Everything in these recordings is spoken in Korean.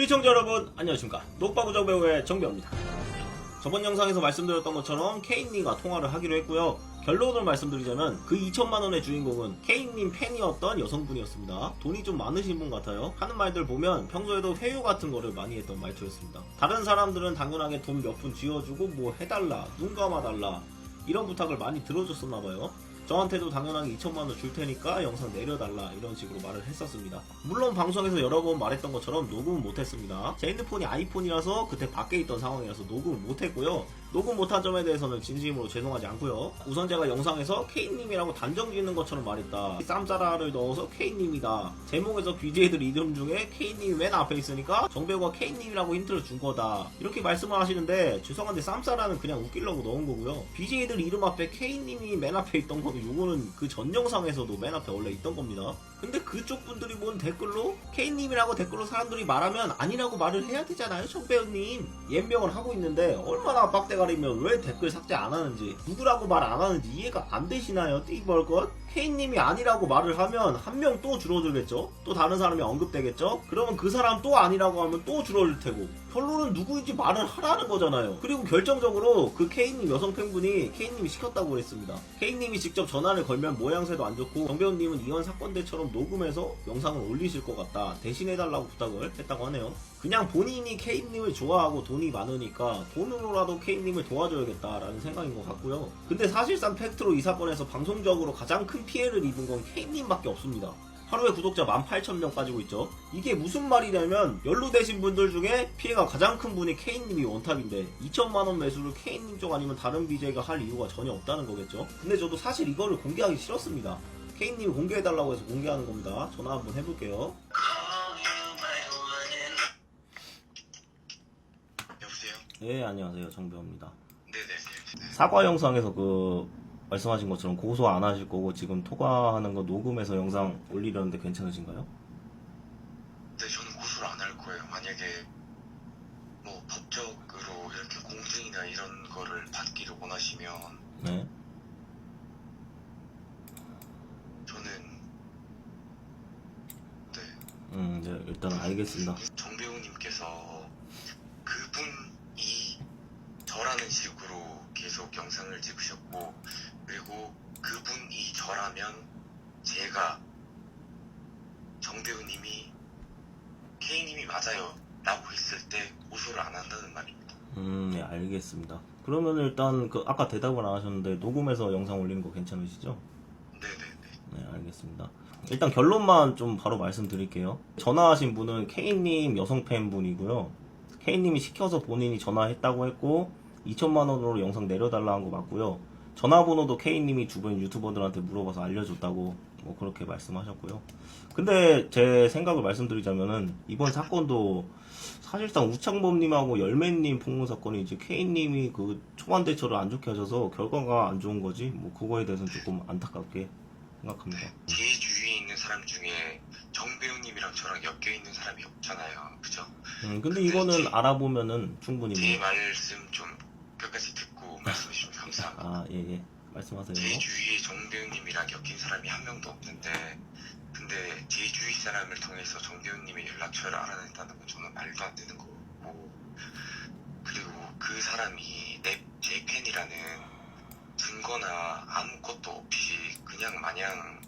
시청자 여러분 안녕하십니까. 녹바부정 배우의 정배우입니다. 저번 영상에서 말씀드렸던 것처럼 케인님과 통화를 하기로 했고요. 결론을 말씀드리자면 그 2천만원의 주인공은 케인님 팬이었던 여성분이었습니다. 돈이 좀 많으신 분 같아요. 하는 말들 보면 평소에도 회유 같은 거를 많이 했던 말투였습니다. 다른 사람들은 당연하게 돈 몇 푼 쥐어주고 뭐 해달라, 눈 감아달라 이런 부탁을 많이 들어줬었나봐요. 저한테도 당연하게 2천만원 줄 테니까 영상 내려달라 이런 식으로 말을 했었습니다. 물론 방송에서 여러 번 말했던 것처럼 녹음은 못했습니다. 제 핸드폰이 아이폰이라서 그때 밖에 있던 상황이라서 녹음을 못했고요. 녹음 못한 점에 대해서는 진심으로 죄송하지 않고요. 우선 제가 영상에서 K님이라고 단정 짓는 것처럼 말했다. 쌈짜라를 넣어서 K님이다. 제목에서 BJ들 이름 중에 K님이 맨 앞에 있으니까 정배우가 K님이라고 힌트를 준 거다. 이렇게 말씀을 하시는데 죄송한데 쌈짜라는 그냥 웃기려고 넣은 거고요. BJ들 이름 앞에 K님이 맨 앞에 있던 거는 요거는 그 전 영상에서도 맨 앞에 원래 있던 겁니다. 근데 그쪽 분들이 뭔 댓글로 K님이라고 댓글로 사람들이 말하면 아니라고 말을 해야 되잖아요. 정배우님 연명을 하고 있는데 얼마나 빡대가리면 왜 댓글 삭제 안 하는지 누구라고 말 안 하는지 이해가 안 되시나요? 띠벌것? K님이 아니라고 말을 하면 한 명 또 줄어들겠죠? 또 다른 사람이 언급되겠죠? 그러면 그 사람 또 아니라고 하면 또 줄어들 테고 결론은 누구인지 말을 하라는 거잖아요. 그리고 결정적으로 그 K님 여성 팬분이 K님이 시켰다고 그랬습니다. K님이 직접 전화를 걸면 모양새도 안 좋고 정배우님은 이런 사건 때처럼 녹음해서 영상을 올리실 것 같다. 대신해달라고 부탁을 했다고 하네요. 그냥 본인이 K님을 좋아하고 돈이 많으니까 돈으로라도 K님을 도와줘야겠다라는 생각인 것 같고요. 근데 사실상 팩트로 이 사건에서 방송적으로 가장 큰 피해를 입은 건 K님밖에 없습니다. 하루에 구독자 18,000명 빠지고 있죠. 이게 무슨 말이냐면 연루되신 분들 중에 피해가 가장 큰 분이 K님이 원탑인데 2천만원 매수를 K님 쪽 아니면 다른 BJ가 할 이유가 전혀 없다는 거겠죠. 근데 저도 사실 이거를 공개하기 싫었습니다. K님이 공개해달라고 해서 공개하는 겁니다. 전화 한번 해볼게요. 여보세요? 네, 안녕하세요. 정배우입니다. 네네. 사과 영상에서 말씀하신 것처럼 고소 안 하실 거고 지금 통화하는 거 녹음해서 영상 올리려는데 괜찮으신가요? 네, 저는 고소를 안 할 거예요. 만약에 뭐 법적으로 이렇게 공증이나 이런 거를 받기를 원하시면 네. 저는 네, 일단 알겠습니다. 정배우님께서 그분이 저라는 식으로 계속 영상을 찍으셨고, 그리고 그분이 저라면 제가 정배우님이 K님이 맞아요 라고 했을 때 고소를 안 한다는 말입니다. 네, 알겠습니다. 그러면 일단 아까 대답을 안 하셨는데 녹음해서 영상 올리는 거 괜찮으시죠? 네네네. 네, 알겠습니다. 일단 결론만 좀 바로 말씀드릴게요. 전화하신 분은 K님 여성 팬분이고요. K님이 시켜서 본인이 전화했다고 했고 2천만원으로 영상 내려달라 한 거 맞고요. 전화번호도 K님이 주변 유튜버들한테 물어봐서 알려줬다고 뭐 그렇게 말씀하셨고요. 근데 제 생각을 말씀드리자면은 이번 사건도 사실상 우창범님하고 열매님 폭로 사건이 이제 K님이 그 초반 대처를 안 좋게 하셔서 결과가 안 좋은 거지 뭐 그거에 대해서는 조금 안타깝게 생각합니다. 제 주위에 있는 사람 중에 정배우님이랑 저랑 엮여있는 사람이 없잖아요. 그죠? 근데 이거는 알아보면은 충분히 제 뭐. 말씀 좀 끝까지 듣고 말씀해주시면 감사합니다. 아, 예. 말씀하세요. 제 주위에 정배우님이랑 엮인 사람이 한 명도 없는데, 근데 제 주위 사람을 통해서 정배우님의 연락처를 알아냈다는 건 저는 말도 안 되는 거고, 그리고 그 사람이 제 팬이라는 증거나 아무것도 없이 그냥 마냥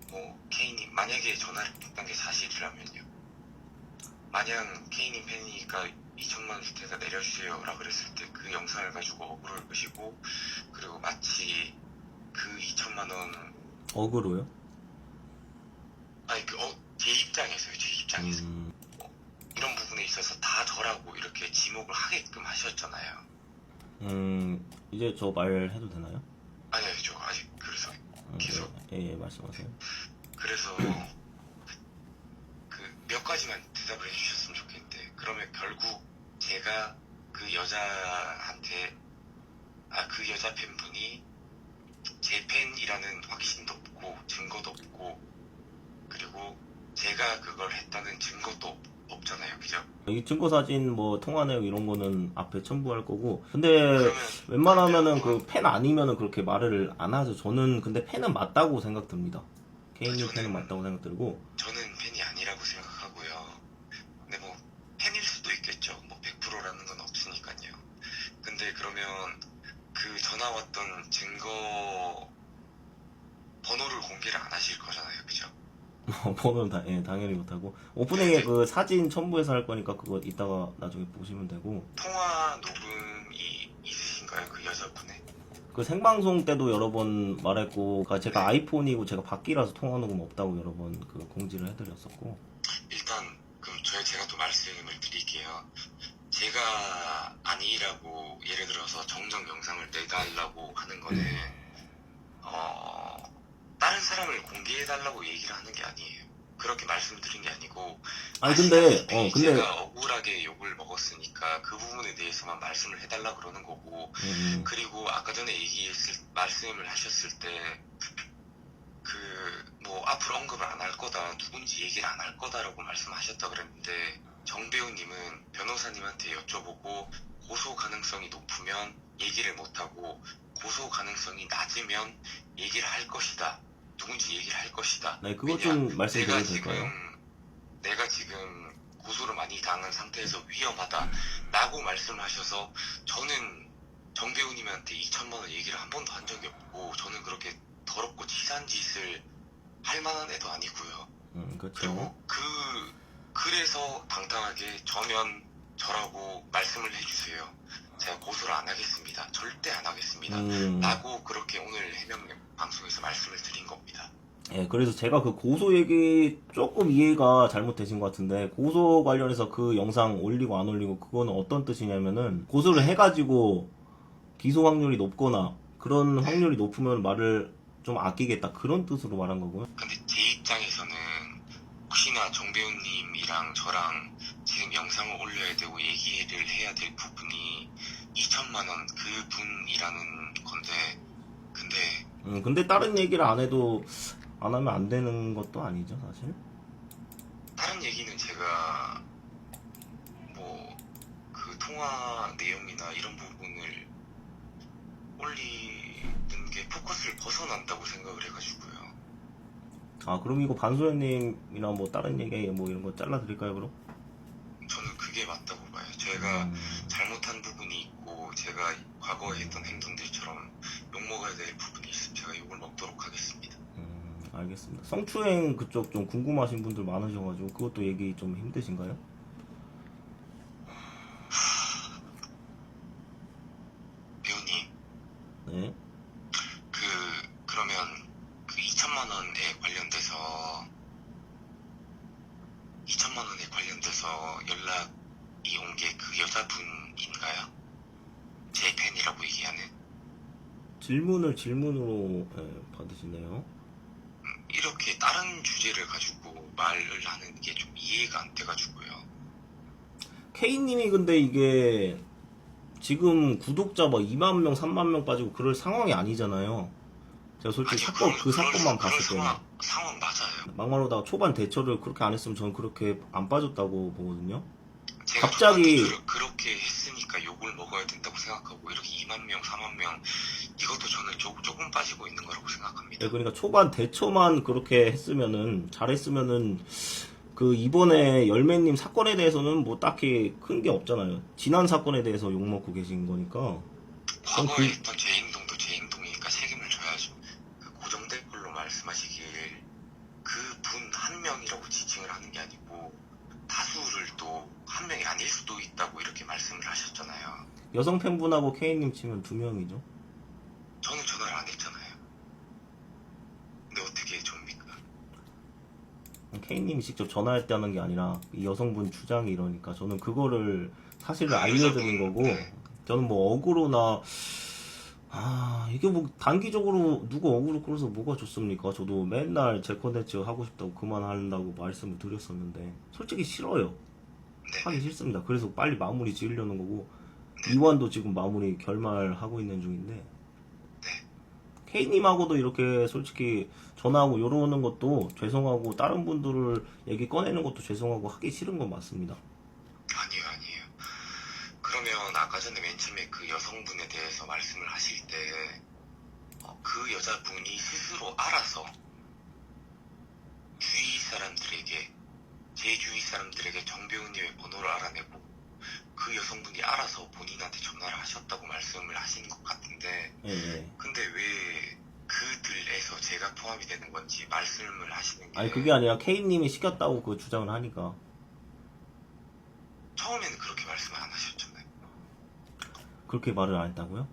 뭐 K님 만약에 전화를 했던 게 사실이라면요, 마냥 K님 팬이니까 2천만원 줄 테니까 내려주세요 라고 그랬을 때 그 영상을 가지고 억울을 끄시고, 그리고 마치 그 2천만원 어그로요? 아니 제 입장에서요. 제 입장에서 이런 부분에 있어서 다 저라고 이렇게 지목을 하게끔 하셨잖아요. 이제 저 말해도 되나요? 아니요, 저 아직 그래서 계속 예, 말씀하세요. 그래서 그 몇 가지만 대답을 해주셨으면 좋겠는데, 그러면 결국 제가 그 여자한테 그 여자 팬분이 제 팬이라는 확신도 없고 증거도 없고, 그리고 제가 그걸 했다는 증거도 없잖아요. 그죠? 이 증거 사진 뭐 통화 내용 이런 거는 앞에 첨부할 거고. 근데 그러면 웬만하면은 그 팬 아니면은 그렇게 말을 안 하죠. 저는 근데 팬은 맞다고 생각됩니다. 개인이 팬은 맞다고 생각 들고. 저는 팬이 아니라고 생각하고요. 근데 뭐 그러면 그 전화 왔던 증거 번호를 공개를 안 하실 거잖아요, 그죠? 번호는 당연히 못하고 오프닝에 그 사진 첨부해서 할 거니까 그거 이따가 나중에 보시면 되고 통화 녹음이 있으신가요, 그 여자분의? 그 생방송 때도 여러 번 말했고 그러니까 제가 아이폰이고 제가 밖이라서 통화 녹음 없다고 여러 번 그 공지를 해드렸었고 일단 그럼 제가 또 말씀을 드릴게요. 제가 아니라고 예를 들어서 정정 영상을 내달라고 하는 거는 다른 사람을 공개해달라고 얘기를 하는 게 아니에요. 그렇게 말씀드린 게 아니고 아니 근데 아시다시피 제가 억울하게 욕을 먹었으니까 그 부분에 대해서만 말씀을 해달라 그러는 거고 그리고 아까 전에 말씀을 하셨을 때 그 뭐 앞으로 언급을 안 할 거다, 누군지 얘기를 안 할 거다라고 말씀하셨다 그랬는데 정 배우님은 변호사님한테 여쭤보고 고소 가능성이 높으면 얘기를 못하고 고소 가능성이 낮으면 얘기를 할 것이다, 누군지 얘기를 할 것이다. 네, 그것 좀 말씀드려도 될까요? 내가 지금 고소를 많이 당한 상태에서 위험하다 라고 말씀하셔서 저는 정 배우님한테 2천만 원 얘기를 한 번도 한 적이 없고 저는 그렇게 더럽고 치사한 짓을 할 만한 애도 아니고요. 그렇죠. 그리고 그래서 당당하게 저라고 말씀을 해주세요. 제가 고소를 안 하겠습니다. 절대 안 하겠습니다. 라고 그렇게 오늘 해명 방송에서 말씀을 드린 겁니다. 예, 그래서 제가 그 고소 얘기 조금 이해가 잘못되신 것 같은데 고소 관련해서 그 영상 올리고 안 올리고 그거는 어떤 뜻이냐면은 고소를 해가지고 기소 확률이 높거나 그런 확률이 높으면 말을 좀 아끼겠다 그런 뜻으로 말한 거고요. 근데 제 입장에서는 혹시나 정 배우님이랑 저랑 지금 영상을 올려야 되고 얘기를 해야 될 부분이 2천만 원 그분이라는 건데 근데 다른 얘기를 안 해도 안 하면 안 되는 것도 아니죠 사실. 다른 얘기는 제가 뭐 그 통화 내용이나 이런 부분을 올리는 게 포커스를 벗어난다고 생각을 해가지고요. 아 그럼 이거 반소연님이나 뭐 다른 얘기 뭐 이런 거 잘라드릴까요 그럼? 저는 그게 맞다고 봐요. 제가 잘못한 부분이 있고 제가 과거에 했던 행동들처럼 욕먹어야 될 부분이 있으면 제가 욕을 먹도록 하겠습니다. 알겠습니다. 성추행 그쪽 좀 궁금하신 분들 많으셔가지고 그것도 얘기 좀 힘드신가요? 배우님, 네. 그러면 그 2천만 원에 관련돼서 연락이 온 게 그 여자분인가요? 제 팬이라고 얘기하는. 질문을 질문으로 받으시네요. 이렇게 다른 주제를 가지고 말을 하는 게 좀 이해가 안 돼가지고요. K님이 근데 이게 지금 구독자 뭐 2만 명, 3만 명 빠지고 그럴 상황이 아니잖아요. 제가 솔직히 그 사건만 봤을 때는 상황 맞아요. 막말로다가 초반 대처를 그렇게 안 했으면 저는 그렇게 안 빠졌다고 보거든요. 제가 갑자기 그렇게 했으니까 욕을 먹어야 된다고 생각하고 이렇게 2만 명, 4만 명 이것도 저는 조금 빠지고 있는 거라고 생각합니다. 네, 그러니까 초반 대처만 그렇게 했으면은 잘했으면은 그 이번에 열매님 사건에 대해서는 뭐 딱히 큰 게 없잖아요. 지난 사건에 대해서 욕먹고 계신 거니까. 과거에 했던 제 행동도 제 행동이니까 책임을 져야죠. 그 고정될 걸로 말씀하시길 그 분 한 명이라고 지칭을 하는 게 아니고 다수를 또 한 명이 아닐 수도 있다고 이렇게 말씀을 하셨잖아요. 여성 팬분하고 K님 치면 2명이죠. 저는 전화를 안 했잖아요. 근데 어떻게 접니까? K님이 직접 전화할 때 하는 게 아니라 이 여성분 주장이 이러니까 저는 그거를 사실을 알려드린 거고 저는 뭐 억울로나 이게 뭐 단기적으로 누가 억울로 끌어서 뭐가 좋습니까? 저도 맨날 제 컨텐츠 하고 싶다고 그만한다고 말씀을 드렸었는데 솔직히 싫어요. 하기 싫습니다. 그래서 빨리 마무리 지으려는 거고 이완도 지금 마무리 결말하고 있는 중인데 K님하고도 이렇게 솔직히 전화하고 요러는 것도 죄송하고 다른 분들을 얘기 꺼내는 것도 죄송하고 하기 싫은 건 맞습니다. 아니에요. 그러면 아까 전에 맨 처음에 그 여성분에 대해서 말씀을 하실 때 그 여자분이 스스로 알아서 제 주위 사람들에게 정 배우님의 번호를 알아내고 그 여성분이 알아서 본인한테 전화를 하셨다고 말씀을 하시는 것 같은데 예. 근데 왜 그들에서 제가 포함이 되는 건지 말씀을 하시는 게 아니 그게 아니라 K님이 시켰다고 그 주장을 하니까. 처음에는 그렇게 말씀을 안 하셨잖아요. 그렇게 말을 안 했다고요?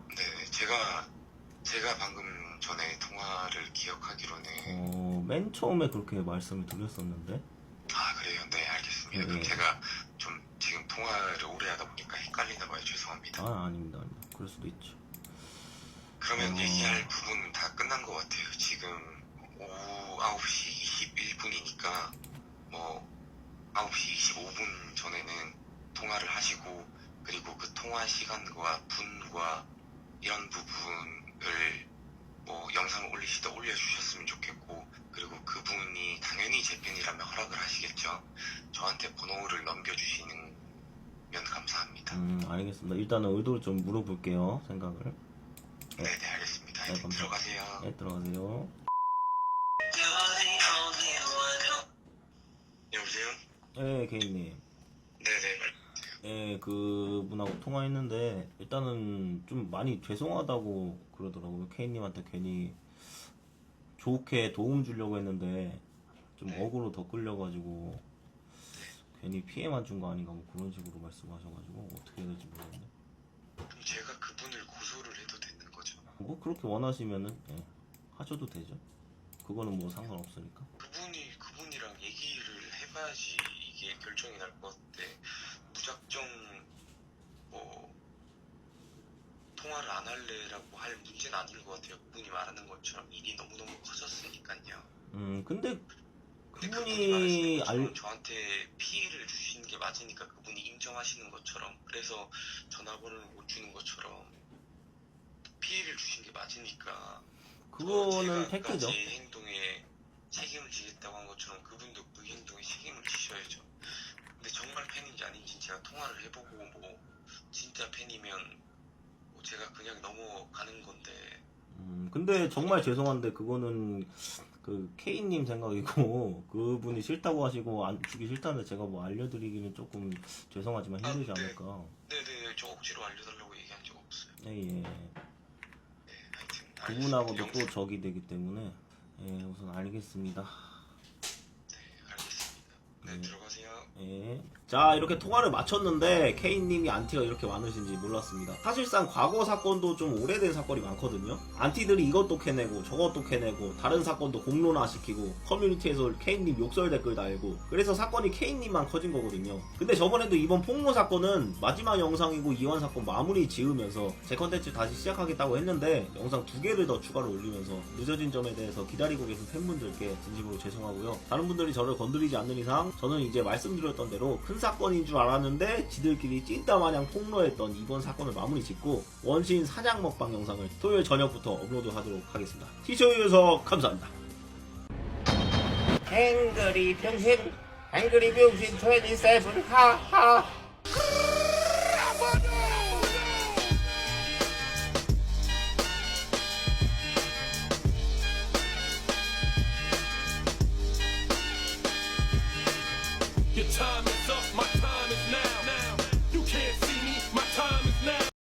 네, 제가 방금 전에 통화를 기억하기로는 맨 처음에 그렇게 말씀을 드렸었는데. 아 그래요? 네 알겠습니다. 네. 그럼 제가 좀 지금 통화를 오래 하다 보니까 헷갈리나 봐요. 죄송합니다. 아닙니다. 그럴 수도 있죠. 그러면 얘기할 부분은 다 끝난 것 같아요. 지금 오후 9시 21분이니까 뭐 9시 25분 전에는 통화를 하시고 그리고 그 통화 시간과 분과 이런 부분을 뭐 영상을 올리시다 올려주셨으면 좋겠고 그리고 그분이 당연히 제 팬이라면 허락을 하시겠죠. 저한테 번호를 넘겨주시면 감사합니다. 알겠습니다. 일단은 의도를 좀 물어볼게요. 생각을. 네네 알겠습니다. 네, 감사합니다. 들어가세요. 네, 들어가세요. 여보세요? 네, K님. 네네 네, 그분하고 통화했는데 일단은 좀 많이 죄송하다고 그러더라고요. K님한테 괜히 좋게 도움 주려고 했는데 좀 억으로 더 끌려가지고 괜히 피해만 준 거 아닌가 뭐 그런 식으로 말씀하셔가지고 어떻게 해야 될지 모르겠네. 그럼 제가 그분을 고소를 해도 되는 거죠? 뭐 그렇게 원하시면은 하셔도 되죠. 그거는 뭐 상관없으니까. 그분이랑 얘기를 해봐야지 이게 결정이 날 것 같은데 무작정 뭐 통화를 안 할래라고 할 문제는 아닌 것 같아요. 그분이 말하는 것처럼 일이 너무너무 커졌으니까요. 근데 근데 그분이 그분이 말하시는 것처럼 저한테 피해를 주시는 게 맞으니까 그분이 인정하시는 것처럼 그래서 전화번호를 못 주는 것처럼 피해를 주신 게 맞으니까 그거는 제가 팩트죠. 제 행동에 책임을 지겠다고 한 것처럼 그분도 그 행동에 책임을 지셔야죠. 근데 정말 팬인지 아닌지 제가 통화를 해보고 뭐 진짜 팬이면 뭐 제가 그냥 넘어가는 건데 근데 정말 죄송한데 그거는 그 K님 생각이고 그분이 싫다고 하시고 안 주기 싫다는데 제가 뭐 알려드리기는 조금 죄송하지만 힘들지 네. 않을까. 네네 저 억지로 알려달라고 얘기한 적 없어요. 예. 네 하여튼 그분하고도 알겠습니다. 또 적이 되기 때문에 우선 알겠습니다. 네 알겠습니다. 네 들어가세요. 자 이렇게 통화를 마쳤는데 K님이 안티가 이렇게 많으신지 몰랐습니다. 사실상 과거 사건도 좀 오래된 사건이 많거든요. 안티들이 이것도 캐내고 저것도 캐내고 다른 사건도 공론화시키고 커뮤니티에서 K님 욕설 댓글 달고 그래서 사건이 K님만 커진 거거든요. 근데 저번에도 이번 폭로 사건은 마지막 영상이고 이원 사건 마무리 지으면서 제 컨텐츠 다시 시작하겠다고 했는데 영상 2개를 더 추가로 올리면서 늦어진 점에 대해서 기다리고 계신 팬분들께 진심으로 죄송하고요. 다른 분들이 저를 건드리지 않는 이상 저는 이제 말씀드렸던 대로 큰 사건인 줄 알았는데 지들끼리 찐따마냥 폭로했던 이번 사건을 마무리 짓고 원신 사냥 먹방 영상을 토요일 저녁부터 업로드하도록 하겠습니다. 시청해주셔서 감사합니다. 앵그리 병신 27 하하